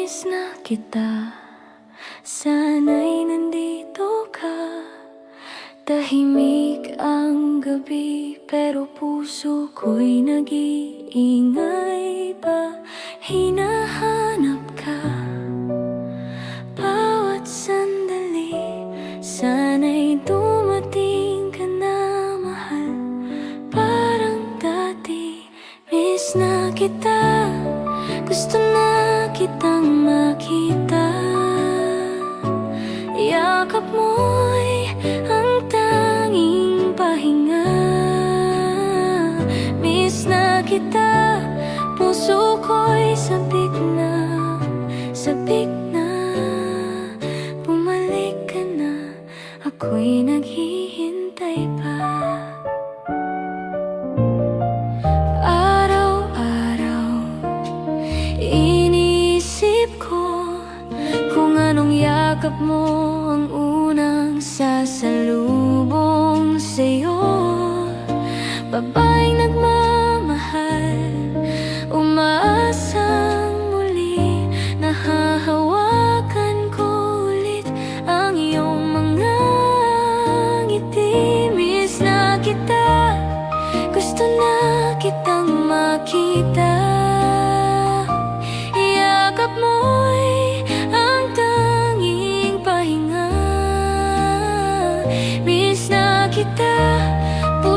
Miss na kita, sana'y nandito ka. Tahimik ang gabi, pero puso ko'y nag-iingay pa. Hinahanap ka bawat sandali, sana'y dumating ka na, mahal. Parang dati, miss na kita, gusto na kitang makita. Yakap mo'y ang tanging pahinga. Miss na kita, puso ko'y sabik na, sabik na. Bumalik ka na, ako'y naghihintay pa. Yakap mo ang unang sasalubong sa'yo. Babaeng nagmamahal, umaasang muli. Nahahawakan ko ulit ang iyong mga ngiti. Miss na kita, gusto na kitang makita. Yakap mo'y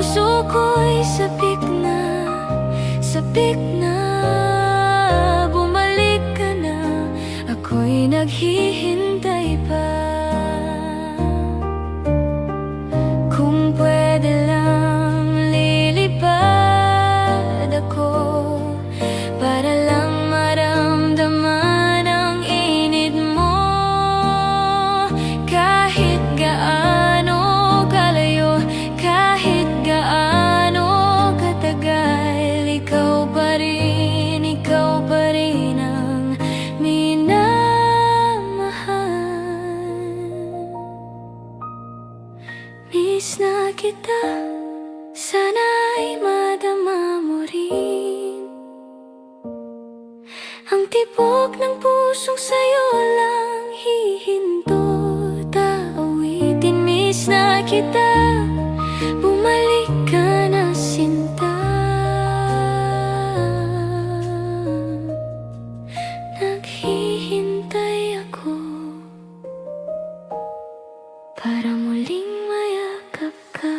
puso ko'y sabik na, sabik na. Bumalik ka na, ako'y naghihintay pa. Kung pwede lang lilipad ako, para lang maramdaman ang init mo. Kahit gaano kalayo, kahit gaano katagal, ikaw pa rin ang minamahal. Miss na kita, sana'y madama mo rin ang tibok ng pusong sa'yo lang hihinto. Taawitin, miss na kita, bumalik ka na sinta. Naghihintay ako para muling mayakap ka.